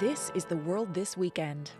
This is The World This Weekend.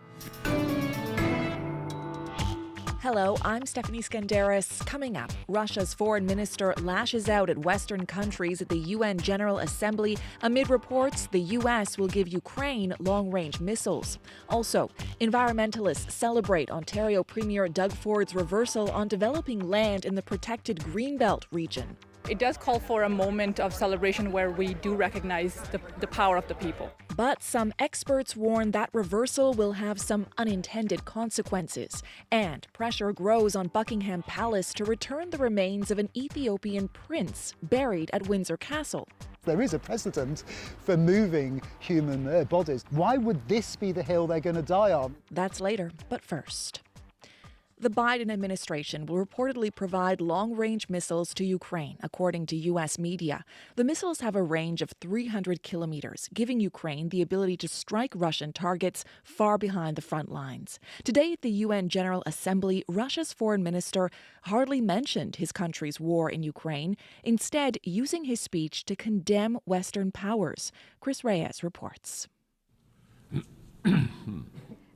Hello, I'm Stephanie Skandaris. Coming up, Russia's foreign minister lashes out at Western countries at the UN General Assembly amid reports the U.S. will give Ukraine long-range missiles. Also, environmentalists celebrate Ontario Premier Doug Ford's reversal on developing land in the protected Greenbelt region. It does call for a moment of celebration where we do recognize the power of the people. But some experts warn that reversal will have some unintended consequences. And pressure grows on Buckingham Palace to return the remains of an Ethiopian prince buried at Windsor Castle. There is a precedent for moving human bodies. Why would this be the hill they're going to die on? That's later, but first. The Biden administration will reportedly provide long-range missiles to Ukraine, according to U.S. media. The missiles have a range of 300 kilometers, giving Ukraine the ability to strike Russian targets far behind the front lines. Today at the UN General Assembly, Russia's foreign minister hardly mentioned his country's war in Ukraine, instead using his speech to condemn Western powers. Chris Reyes reports.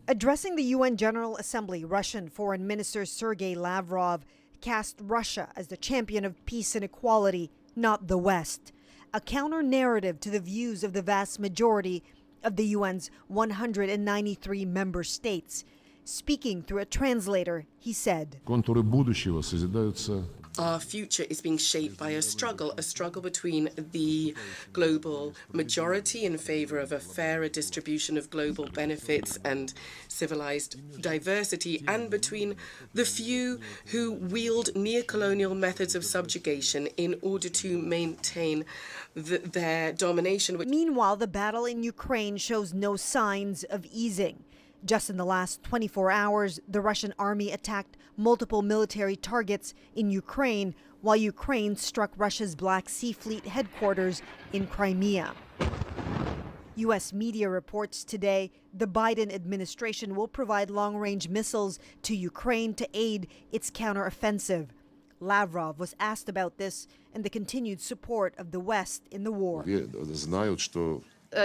Addressing the UN General Assembly, Russian Foreign Minister Sergei Lavrov cast Russia as the champion of peace and equality, not the West, a counter-narrative to the views of the vast majority of the UN's 193 member states. Speaking through a translator, he said, Our future is being shaped by a struggle between the global majority in favor of a fairer distribution of global benefits and civilized diversity, and between the few who wield neo-colonial methods of subjugation in order to maintain their domination. Meanwhile, the battle in Ukraine shows no signs of easing. Just in the last 24 hours, the Russian army attacked multiple military targets in Ukraine, while Ukraine struck Russia's Black Sea Fleet headquarters in Crimea. U.S. media reports today the Biden administration will provide long-range missiles to Ukraine to aid its counteroffensive. Lavrov was asked about this and the continued support of the West in the war.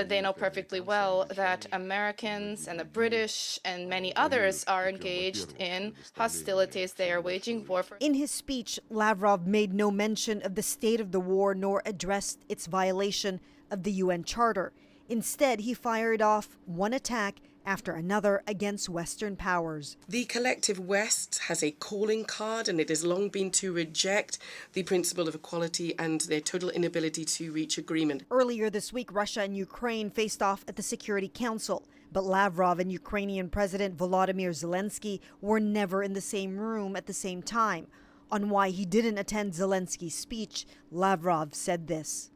They know perfectly well that Americans and the British and many others are engaged in hostilities. They are waging war. In his speech, Lavrov made no mention of the state of the war nor addressed its violation of the UN Charter. Instead, he fired off one attack after another against Western powers. The collective West has a calling card, and it has long been to reject the principle of equality and their total inability to reach agreement. Earlier this week, Russia and Ukraine faced off at the Security Council, but Lavrov and Ukrainian President Volodymyr Zelensky were never in the same room at the same time. On why he didn't attend Zelensky's speech, Lavrov said this.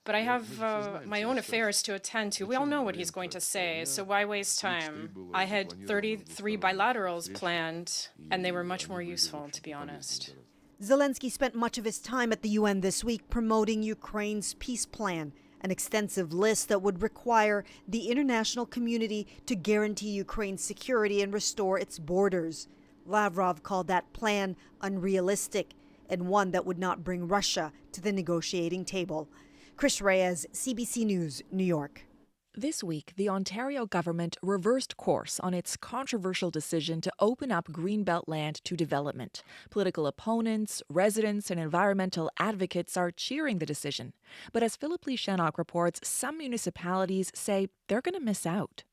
But I have my own affairs to attend to. We all know what he's going to say, so why waste time? I had 33 bilaterals planned, and they were much more useful, to be honest. Zelensky spent much of his time at the UN this week promoting Ukraine's peace plan, an extensive list that would require the international community to guarantee Ukraine's security and restore its borders. Lavrov called that plan unrealistic and one that would not bring Russia to the negotiating table. Chris Reyes, CBC News, New York. This week, the Ontario government reversed course on its controversial decision to open up Greenbelt land to development. Political opponents, residents, and environmental advocates are cheering the decision. But as Philip Lee Shannock reports, some municipalities say they're going to miss out.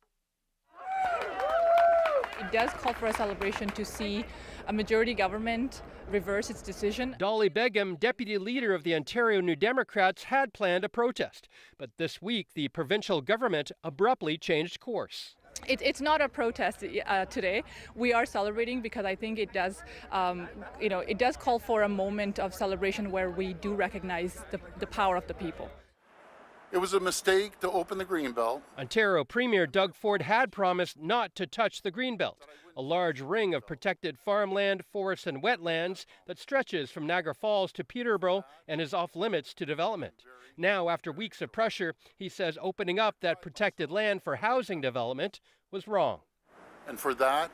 It does call for a celebration to see a majority government reverse its decision. Dolly Begum, deputy leader of the Ontario New Democrats, had planned a protest. But this week, the provincial government abruptly changed course. It's not a protest today. We are celebrating because I think it does, it does call for a moment of celebration where we do recognize the power of the people. It was a mistake to open the Greenbelt. Ontario Premier Doug Ford had promised not to touch the Greenbelt, a large ring of protected farmland, forests, and wetlands that stretches from Niagara Falls to Peterborough and is off limits to development. Now, after weeks of pressure, he says opening up that protected land for housing development was wrong. And for that,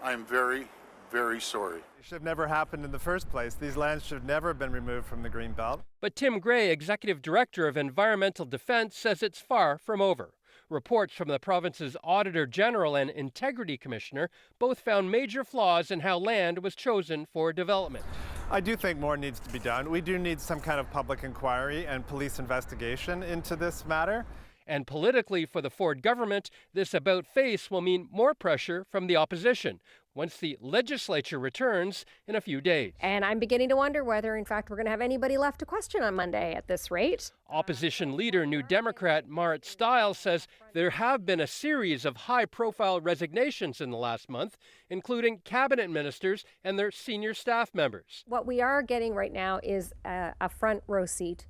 I'm very, very sorry. It should have never happened in the first place. These lands should have never been removed from the Greenbelt. But Tim Gray, Executive Director of Environmental Defense, says it's far from over. Reports from the province's Auditor General and Integrity Commissioner both found major flaws in how land was chosen for development. I do think more needs to be done. We do need some kind of public inquiry and police investigation into this matter. And politically, for the Ford government, this about-face will mean more pressure from the opposition once the legislature returns in a few days. And I'm beginning to wonder whether, in fact, we're going to have anybody left to question on Monday at this rate. Opposition leader, New Democrat Marit Stiles, says there have been a series of high-profile resignations in the last month, including cabinet ministers and their senior staff members. What we are getting right now is a front row seat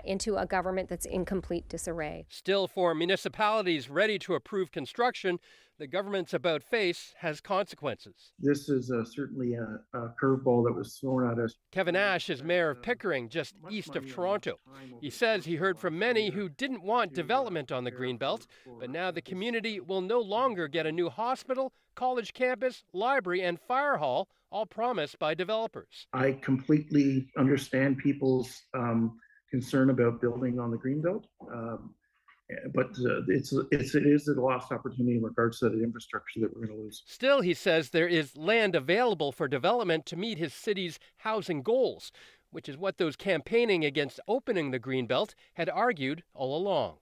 into a government that's in complete disarray. Still, for municipalities ready to approve construction, the government's about-face has consequences. This is certainly a curveball that was thrown at us. Kevin Ash is mayor of Pickering, just east of Toronto. He says he heard from many who didn't want development on the Greenbelt, but now the community will no longer get a new hospital, college campus, library, and fire hall, all promised by developers. I completely understand people's concern about building on the Greenbelt, but it is a lost opportunity in regards to the infrastructure that we're going to lose. Still, he says there is land available for development to meet his city's housing goals, which is what those campaigning against opening the Greenbelt had argued all along.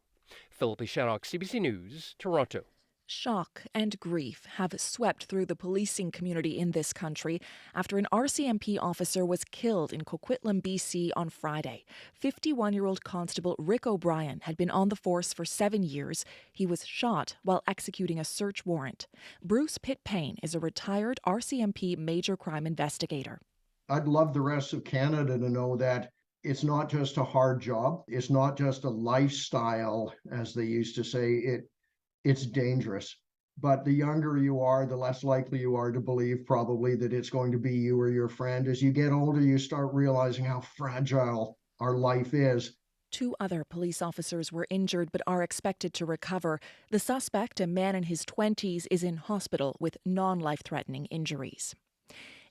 Philip Shannock, CBC News, Toronto. Shock and grief have swept through the policing community in this country after an RCMP officer was killed in Coquitlam, BC on Friday. 51-year-old Constable Rick O'Brien had been on the force for 7 years. He was shot while executing a search warrant. Bruce Pitt-Payne is a retired RCMP major crime investigator. I'd love the rest of Canada to know that it's not just a hard job. It's not just a lifestyle, as they used to say. It's dangerous, but the younger you are, the less likely you are to believe probably that it's going to be you or your friend. As you get older, you start realizing how fragile our life is. 2 other police officers were injured but are expected to recover. The suspect, a man in his 20s, is in hospital with non-life-threatening injuries.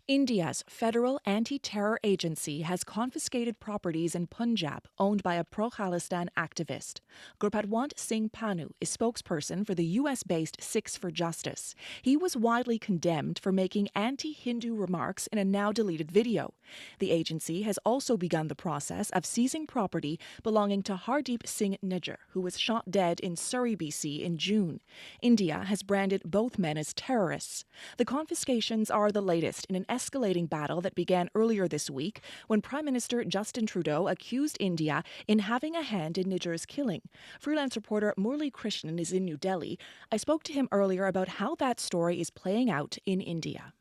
India's federal anti-terror agency has confiscated properties in Punjab owned by a pro-Khalistan activist. Gurpatwant Singh Pannun is spokesperson for the US-based Sikhs for Justice. He was widely condemned for making anti-Hindu remarks in a now-deleted video. The agency has also begun the process of seizing property belonging to Hardeep Singh Nijjar, who was shot dead in Surrey, BC in June. India has branded both men as terrorists. The confiscations are the latest in an escalating battle that began earlier this week when Prime Minister Justin Trudeau accused India in having a hand in Nijjar's killing. Freelance reporter Murli Krishnan is in New Delhi. I spoke to him earlier about how that story is playing out in India.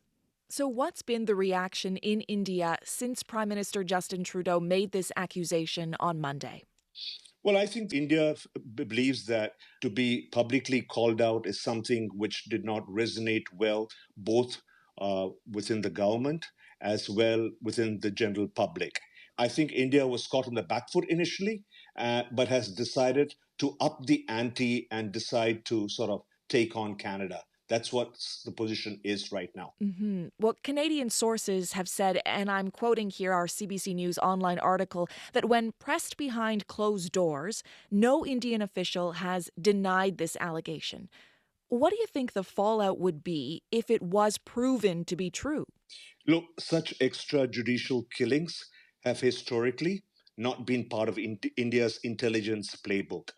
So what's been the reaction in India since Prime Minister Justin Trudeau made this accusation on Monday? Well, I think India believes that to be publicly called out is something which did not resonate well, both within the government as well within the general public. I think India was caught on the back foot initially, but has decided to up the ante and decide to sort of take on Canada. That's what the position is right now. Mm-hmm. Well, Canadian sources have said, and I'm quoting here our CBC News Online article, that when pressed behind closed doors, no Indian official has denied this allegation. What do you think the fallout would be if it was proven to be true? Look, such extrajudicial killings have historically not been part of India's intelligence playbook.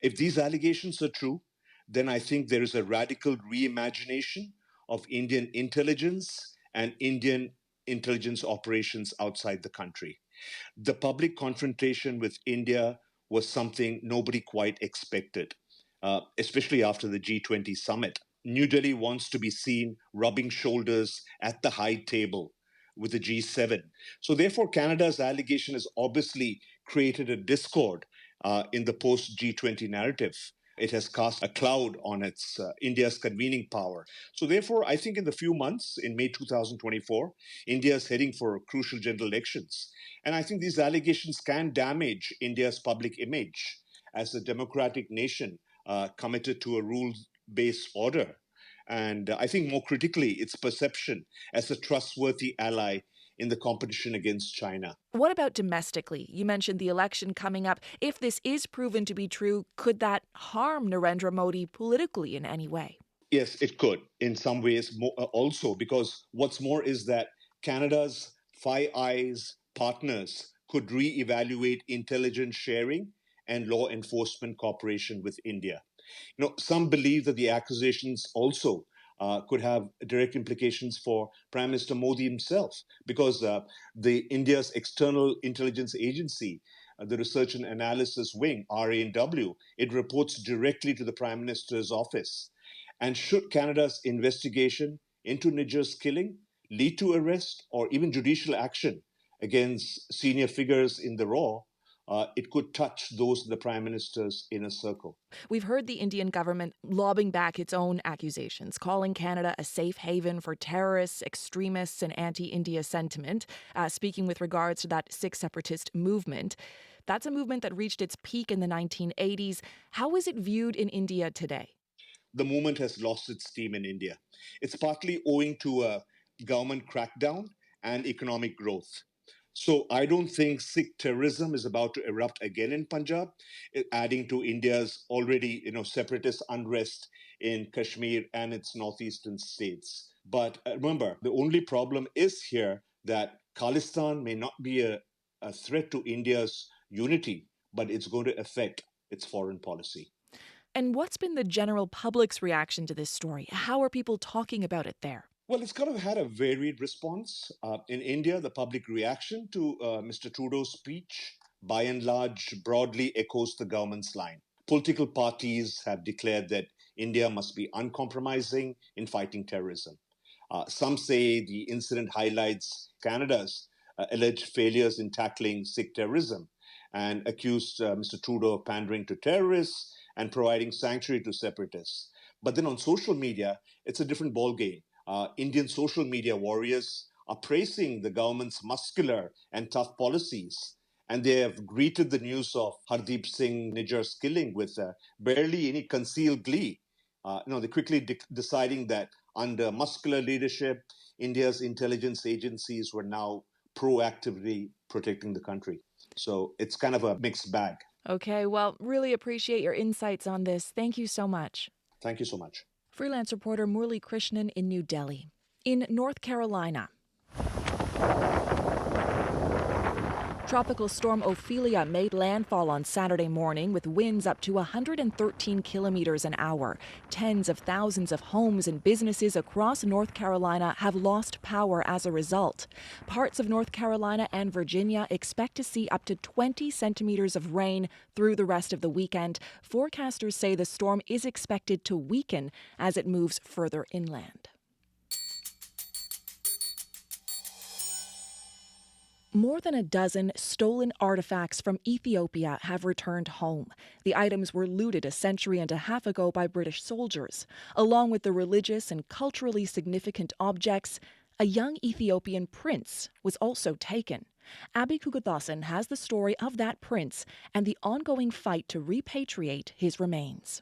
If these allegations are true, then I think there is a radical reimagination of Indian intelligence and Indian intelligence operations outside the country. The public confrontation with India was something nobody quite expected, especially after the G20 summit. New Delhi wants to be seen rubbing shoulders at the high table with the G7. So therefore, Canada's allegation has obviously created a discord in the post-G20 narrative. It has cast a cloud on India's convening power. So therefore, I think in the few months, in May 2024, India is heading for crucial general elections. And I think these allegations can damage India's public image as a democratic nation committed to a rules-based order. and I think more critically, its perception as a trustworthy ally in the competition against China. What about domestically? You mentioned the election coming up. If this is proven to be true, could that harm Narendra Modi politically in any way? Yes, it could in some ways also, because what's more is that Canada's Five Eyes partners could re-evaluate intelligence sharing and law enforcement cooperation with India. Some believe that the accusations also could have direct implications for Prime Minister Modi himself, because the India's external intelligence agency, the Research and Analysis Wing, RANW, it reports directly to the Prime Minister's office. And should Canada's investigation into Niger's killing lead to arrest or even judicial action against senior figures in the RAW, it could touch those in the Prime Minister's inner circle. We've heard the Indian government lobbing back its own accusations, calling Canada a safe haven for terrorists, extremists, and anti-India sentiment, speaking with regards to that Sikh separatist movement. That's a movement that reached its peak in the 1980s. How is it viewed in India today? The movement has lost its steam in India. It's partly owing to a government crackdown and economic growth. So I don't think Sikh terrorism is about to erupt again in Punjab, adding to India's already separatist unrest in Kashmir and its northeastern states. But remember, the only problem is here that Khalistan may not be a threat to India's unity, but it's going to affect its foreign policy. And what's been the general public's reaction to this story? How are people talking about it there? Well, it's kind of had a varied response. In India, the public reaction to Mr. Trudeau's speech, by and large, broadly echoes the government's line. Political parties have declared that India must be uncompromising in fighting terrorism. Some say the incident highlights Canada's alleged failures in tackling Sikh terrorism and accused Mr. Trudeau of pandering to terrorists and providing sanctuary to separatists. But then on social media, it's a different ballgame. Indian social media warriors are praising the government's muscular and tough policies, and they have greeted the news of Hardeep Singh Nijjar's killing with barely any concealed glee. They're quickly deciding that under muscular leadership, India's intelligence agencies were now proactively protecting the country. So it's kind of a mixed bag. Okay, well, really appreciate your insights on this. Thank you so much. Thank you so much. Freelance reporter Murli Krishnan in New Delhi. In North Carolina, Tropical storm Ophelia made landfall on Saturday morning with winds up to 113 kilometers an hour. Tens of thousands of homes and businesses across North Carolina have lost power as a result. Parts of North Carolina and Virginia expect to see up to 20 centimeters of rain through the rest of the weekend. Forecasters say the storm is expected to weaken as it moves further inland. More than a dozen stolen artifacts from Ethiopia have returned home. The items were looted a century and a half ago by British soldiers. Along with the religious and culturally significant objects, a young Ethiopian prince was also taken. Abby Kugathasan has the story of that prince and the ongoing fight to repatriate his remains.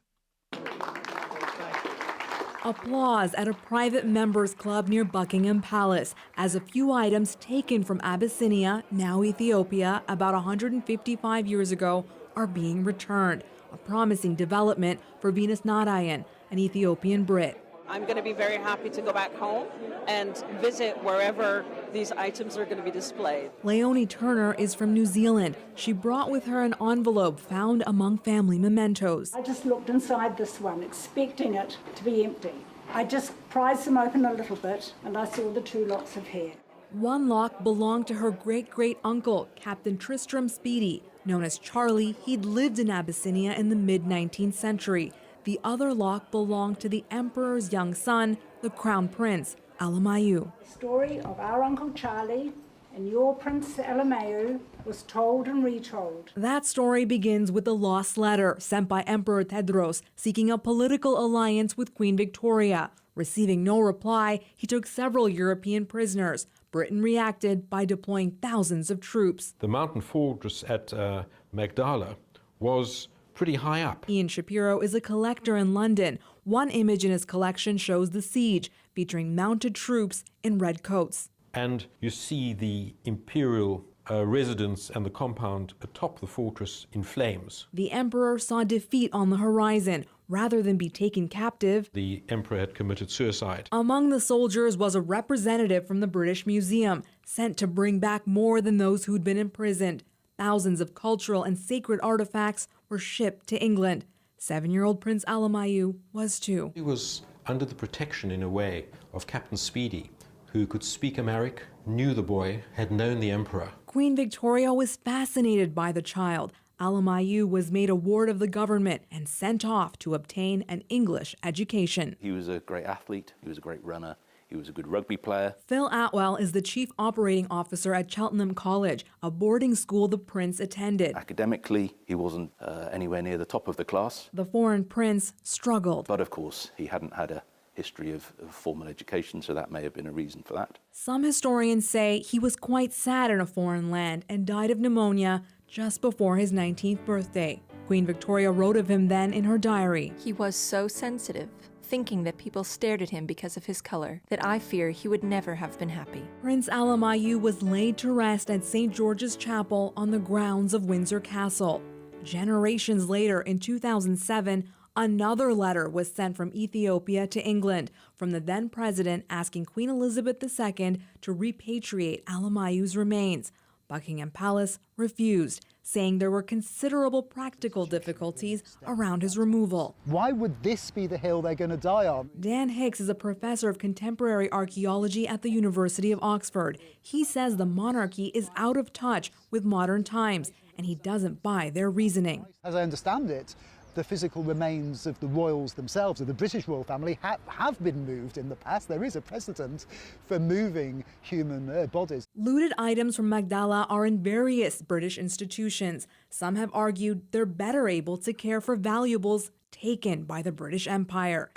Applause at a private members club near Buckingham Palace as a few items taken from Abyssinia, now Ethiopia, about 155 years ago, are being returned. A promising development for Venus Narayan, an Ethiopian Brit. I'm going to be very happy to go back home and visit wherever these items are going to be displayed. Leonie Turner is from New Zealand. She brought with her an envelope found among family mementos. I just looked inside this one, expecting it to be empty. I just prized them open a little bit, and I saw the 2 locks of hair. One lock belonged to her great-great-uncle, Captain Tristram Speedy. Known as Charlie, he'd lived in Abyssinia in the mid-19th century. The other lock belonged to the emperor's young son, the crown prince, Alamayu. The story of our Uncle Charlie and your Prince Alamayu was told and retold. That story begins with a lost letter sent by Emperor Tedros seeking a political alliance with Queen Victoria. Receiving no reply, he took several European prisoners. Britain reacted by deploying thousands of troops. The mountain fortress at Magdala was pretty high up. Ian Shapiro is a collector in London. One image in his collection shows the siege, featuring mounted troops in red coats. And you see the imperial residence and the compound atop the fortress in flames. The emperor saw defeat on the horizon. Rather than be taken captive, the emperor had committed suicide. Among the soldiers was a representative from the British Museum, sent to bring back more than those who'd been imprisoned. Thousands of cultural and sacred artifacts were shipped to England. 7-year-old Prince Alamayu was too. He was under the protection, in a way, of Captain Speedy, who could speak Amharic, knew the boy, had known the emperor. Queen Victoria was fascinated by the child. Alamayu was made a ward of the government and sent off to obtain an English education. He was a great athlete, he was a great runner, he was a good rugby player. Phil Atwell is the chief operating officer at Cheltenham College, a boarding school the prince attended. Academically, he wasn't anywhere near the top of the class. The foreign prince struggled. But of course, he hadn't had a history of formal education, so that may have been a reason for that. Some historians say he was quite sad in a foreign land and died of pneumonia just before his 19th birthday. Queen Victoria wrote of him then in her diary. He was so sensitive, thinking that people stared at him because of his color, that I fear he would never have been happy. Prince Alamayu was laid to rest at St. George's Chapel on the grounds of Windsor Castle. Generations later, in 2007, another letter was sent from Ethiopia to England from the then president asking Queen Elizabeth II to repatriate Alamayu's remains. Buckingham Palace refused, saying there were considerable practical difficulties around his removal. Why would this be the hill they're going to die on? Dan Hicks is a professor of contemporary archaeology at the University of Oxford. He says the monarchy is out of touch with modern times, and he doesn't buy their reasoning. As I understand it, the physical remains of the royals themselves, of the British royal family, have been moved in the past. There is a precedent for moving human bodies. Looted items from Magdala are in various British institutions. Some have argued they're better able to care for valuables taken by the British Empire.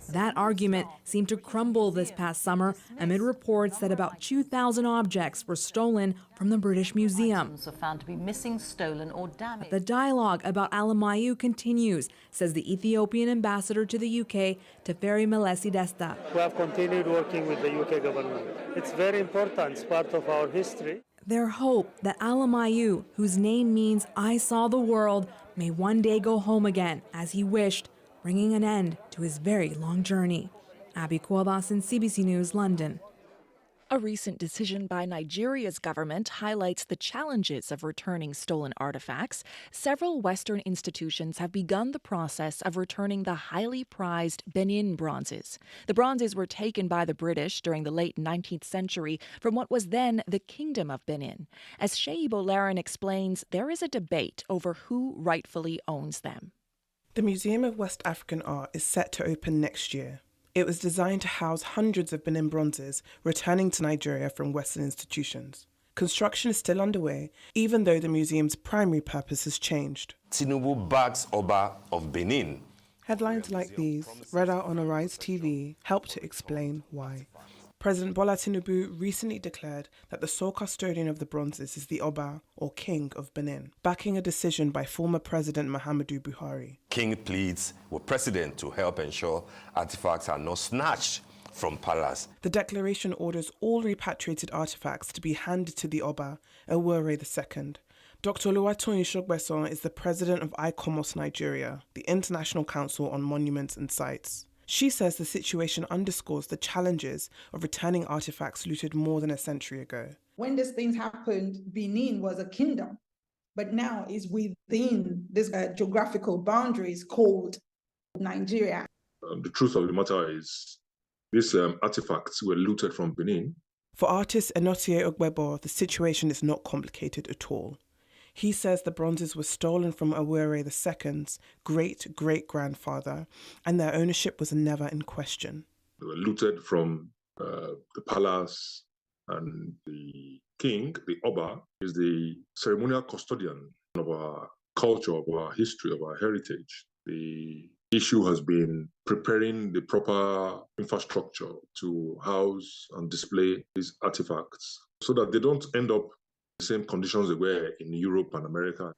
That argument seemed to crumble this past summer amid reports that about 2,000 objects were stolen from the British Museum. Are found to be missing, stolen or damaged. The dialogue about Alamayu continues, says the Ethiopian ambassador to the UK, Teferi Melesi Desta. We have continued working with the UK government. It's very important, it's part of our history. Their hope that Alamayu, whose name means I saw the world, may one day go home again, as he wished, bringing an end to his very long journey. Abby Kwabasin, CBC News, London. A recent decision by Nigeria's government highlights the challenges of returning stolen artifacts. Several Western institutions have begun the process of returning the highly prized Benin bronzes. The bronzes were taken by the British during the late 19th century from what was then the Kingdom of Benin. As Sheyi Bolarin explains, there is a debate over who rightfully owns them. The Museum of West African Art is set to open next year. It was designed to house hundreds of Benin bronzes returning to Nigeria from Western institutions. Construction is still underway, even though the museum's primary purpose has changed. Tinubu bags Oba of Benin. Headlines like these, read out on Arise TV, help to explain why. President Bola Tinubu recently declared that the sole custodian of the bronzes is the Oba, or King of Benin, backing a decision by former President Muhammadu Buhari. King pleads with President to help ensure artifacts are not snatched from palace. The declaration orders all repatriated artifacts to be handed to the Oba, Ewure II. Dr. Oluwatoyin Sogbeson is the president of ICOMOS Nigeria, the International Council on Monuments and Sites. She says the situation underscores the challenges of returning artifacts looted more than a century ago. When these things happened, Benin was a kingdom, but now is within this geographical boundaries called Nigeria. The truth of the matter is these artifacts were looted from Benin. For artist Enotie Ogbebo, the situation is not complicated at all. He says the bronzes were stolen from Ewure II's great-great-grandfather, and their ownership was never in question. They were looted from the palace, and the king, the Oba, is the ceremonial custodian of our culture, of our history, of our heritage. The issue has been preparing the proper infrastructure to house and display these artifacts so that they don't end up the same conditions they were in Europe and America.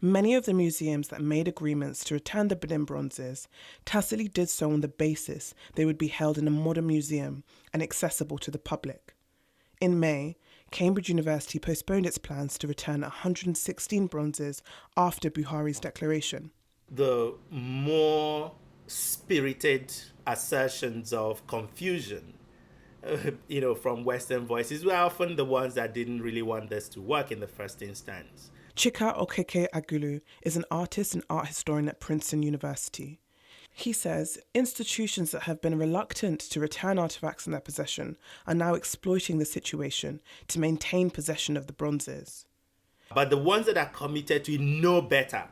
Many of the museums that made agreements to return the Benin bronzes tacitly did so on the basis they would be held in a modern museum and accessible to the public. In May, Cambridge University postponed its plans to return 116 bronzes after Buhari's declaration. The more spirited assertions of confusion, from Western voices were often the ones that didn't really want this to work in the first instance. Chika Okeke Agulu is an artist and art historian at Princeton University. He says institutions that have been reluctant to return artifacts in their possession are now exploiting the situation to maintain possession of the bronzes. But the ones that are committed to it know better,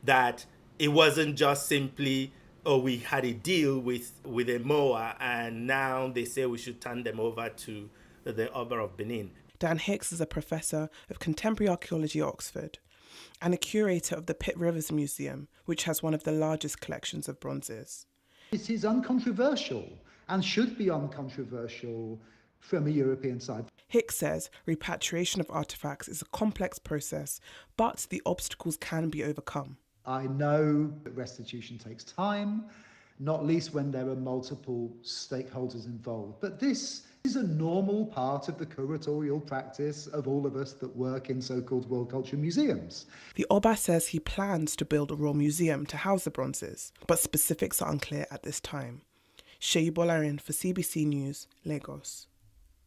that it wasn't just simply, we had a deal with a Moa and now they say we should turn them over to the Oba of Benin. Dan Hicks is a professor of contemporary archaeology at Oxford and a curator of the Pitt Rivers Museum, which has one of the largest collections of bronzes. It is uncontroversial and should be uncontroversial from a European side. Hicks says repatriation of artefacts is a complex process, but the obstacles can be overcome. I know that restitution takes time, not least when there are multiple stakeholders involved. But this is a normal part of the curatorial practice of all of us that work in so-called world culture museums. The Oba says he plans to build a royal museum to house the bronzes, but specifics are unclear at this time. Sheyi Bolarin for CBC News, Lagos.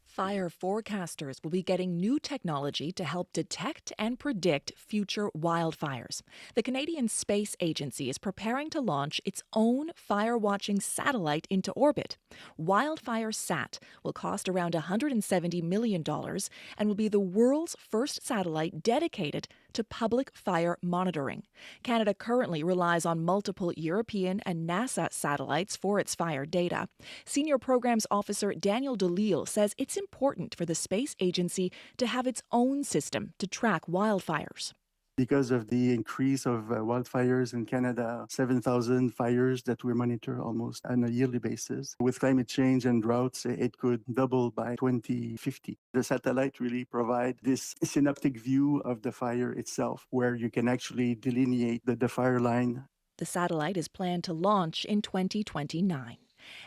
Fire forecasters will be getting new technology to help detect and predict future wildfires. The Canadian Space Agency is preparing to launch its own fire-watching satellite into orbit. Wildfire Sat will cost around $170 million and will be the world's first satellite dedicated to public fire monitoring. Canada currently relies on multiple European and NASA satellites for its fire data. Senior Programs Officer Daniel DeLille says it's important for the space agency to have its own system to track wildfires. Because of the increase of wildfires in Canada, 7,000 fires that we monitor almost on a yearly basis. With climate change and droughts, it could double by 2050. The satellite really provides this synoptic view of the fire itself, where you can actually delineate the fire line. The satellite is planned to launch in 2029.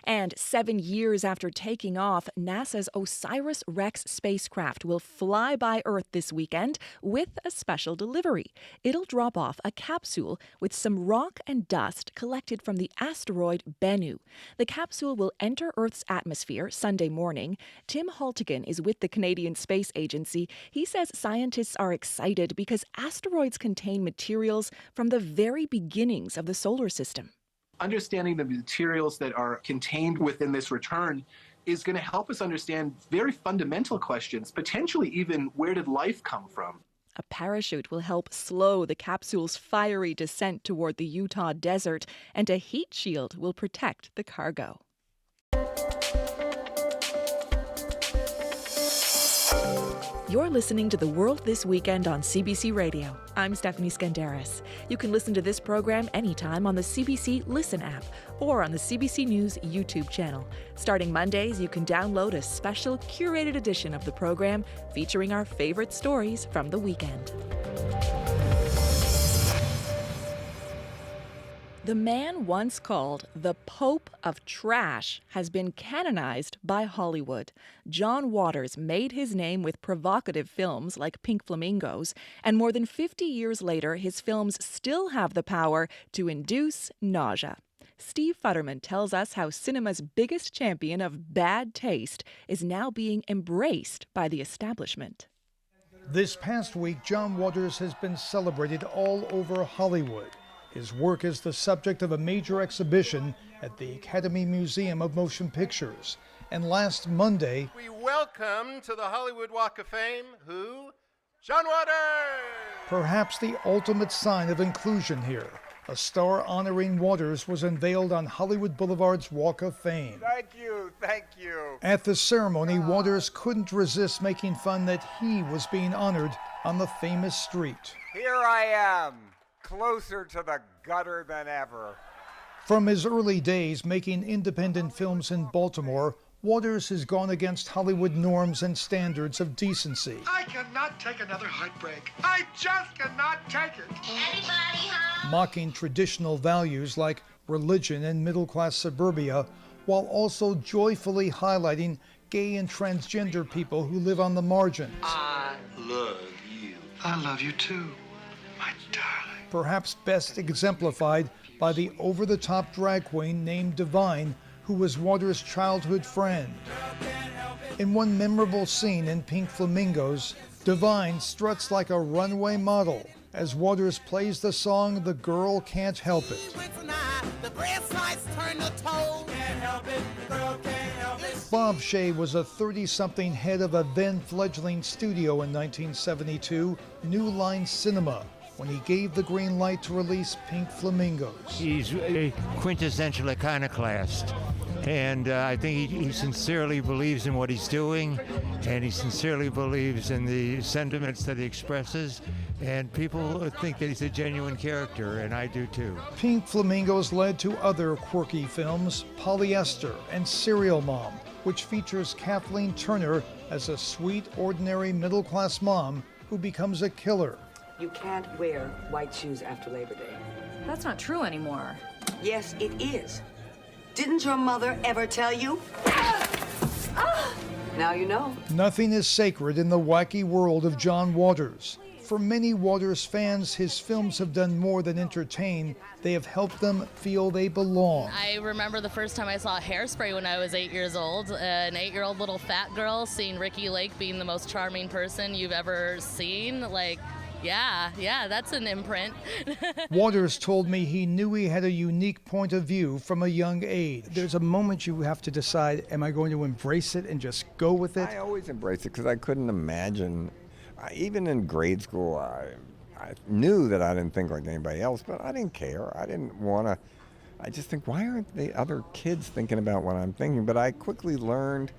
And 7 years after taking off, NASA's OSIRIS-REx spacecraft will fly by Earth this weekend with a special delivery. It'll drop off a capsule with some rock and dust collected from the asteroid Bennu. The capsule will enter Earth's atmosphere Sunday morning. Tim Haltigan is with the Canadian Space Agency. He says scientists are excited because asteroids contain materials from the very beginnings of the solar system. Understanding the materials that are contained within this return is going to help us understand very fundamental questions, potentially even where did life come from? A parachute will help slow the capsule's fiery descent toward the Utah desert, and a heat shield will protect the cargo. You're listening to The World This Weekend on CBC Radio. I'm Stephanie Skandaris. You can listen to this program anytime on the CBC Listen app or on the CBC News YouTube channel. Starting Mondays, you can download a special curated edition of the program featuring our favorite stories from the weekend. The man once called the Pope of Trash has been canonized by Hollywood. John Waters made his name with provocative films like Pink Flamingos, and more than 50 years later, his films still have the power to induce nausea. Steve Futterman tells us how cinema's biggest champion of bad taste is now being embraced by the establishment. This past week, John Waters has been celebrated all over Hollywood. His work is the subject of a major exhibition at the Academy Museum of Motion Pictures. And last Monday, we welcome to the Hollywood Walk of Fame, who? John Waters! Perhaps the ultimate sign of inclusion here. A star honoring Waters was unveiled on Hollywood Boulevard's Walk of Fame. Thank you, thank you. At the ceremony, Waters couldn't resist making fun that he was being honored on the famous street. Here I am, closer to the gutter than ever. From his early days making independent films in Baltimore, Waters has gone against Hollywood norms and standards of decency. I cannot take another heartbreak. I just cannot take it. Anybody home? Mocking traditional values like religion and middle-class suburbia, while also joyfully highlighting gay and transgender people who live on the margins. I love you. I love you too, my darling. Perhaps best exemplified by the over-the-top drag queen named Divine, who was Waters' childhood friend. In one memorable scene in Pink Flamingos, Divine struts like a runway model as Waters plays the song The Girl Can't Help It. Bob Shea was a 30-something head of a then-fledgling studio in 1972, New Line Cinema, when he gave the green light to release Pink Flamingos. He's a quintessential iconoclast, and I think he sincerely believes in what he's doing, and he sincerely believes in the sentiments that he expresses, and people think that he's a genuine character, and I do too. Pink Flamingos led to other quirky films, Polyester and Serial Mom, which features Kathleen Turner as a sweet, ordinary middle-class mom who becomes a killer. You can't wear white shoes after Labor Day. That's not true anymore. Yes, it is. Didn't your mother ever tell you? Now you know. Nothing is sacred in the wacky world of John Waters. For many Waters fans, his films have done more than entertain. They have helped them feel they belong. I remember the first time I saw Hairspray when I was 8 years old. An 8-year-old little fat girl seeing Ricky Lake being the most charming person you've ever seen. Like, yeah, that's an imprint. Waters told me he knew he had a unique point of view from a young age. There's a moment you have to decide, am I going to embrace it and just go with it? I always embraced it because I couldn't imagine. Even in grade school, I knew that I didn't think like anybody else, but I didn't care. I didn't want to. I just think, why aren't the other kids thinking about what I'm thinking? But I quickly learned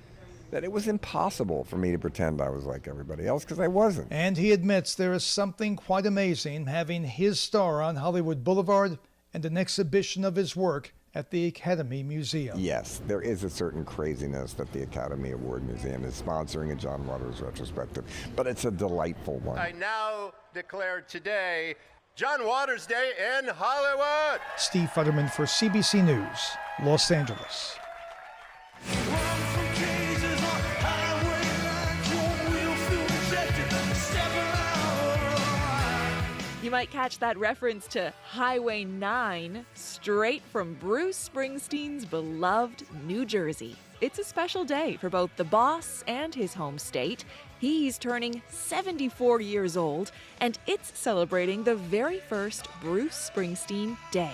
that it was impossible for me to pretend I was like everybody else, because I wasn't. And he admits there is something quite amazing having his star on Hollywood Boulevard and an exhibition of his work at the Academy Museum. Yes, there is a certain craziness that the Academy Award Museum is sponsoring a John Waters retrospective, but it's a delightful one. I now declare today John Waters Day in Hollywood. Steve Futterman for CBC News, Los Angeles. You might catch that reference to Highway 9 straight from Bruce Springsteen's beloved New Jersey. It's a special day for both the boss and his home state. He's turning 74 years old, and it's celebrating the very first Bruce Springsteen Day.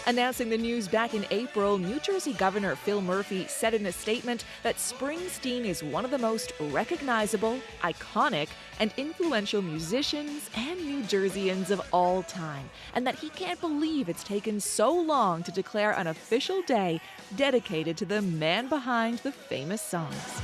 Announcing the news back in April, New Jersey Governor Phil Murphy said in a statement that Springsteen is one of the most recognizable, iconic, and influential musicians and New Jerseyans of all time, and that he can't believe it's taken so long to declare an official day dedicated to the man behind the famous songs.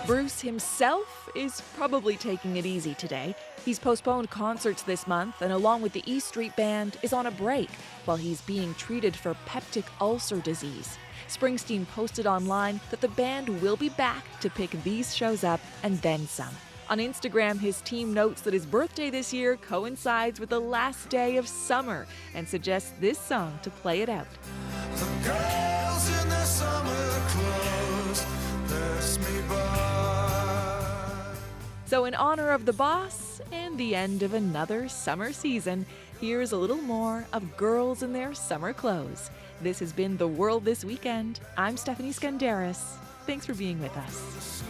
Bruce himself is probably taking it easy today. He's postponed concerts this month, and along with the E Street Band, is on a break while he's being treated for peptic ulcer disease. Springsteen posted online that the band will be back to pick these shows up and then some. On Instagram, his team notes that his birthday this year coincides with the last day of summer and suggests this song to play it out. The girls in their summer clothes pass me by. So in honor of the boss and the end of another summer season, here's a little more of girls in their summer clothes. This has been The World This Weekend. I'm Stephanie Skandaris. Thanks for being with us.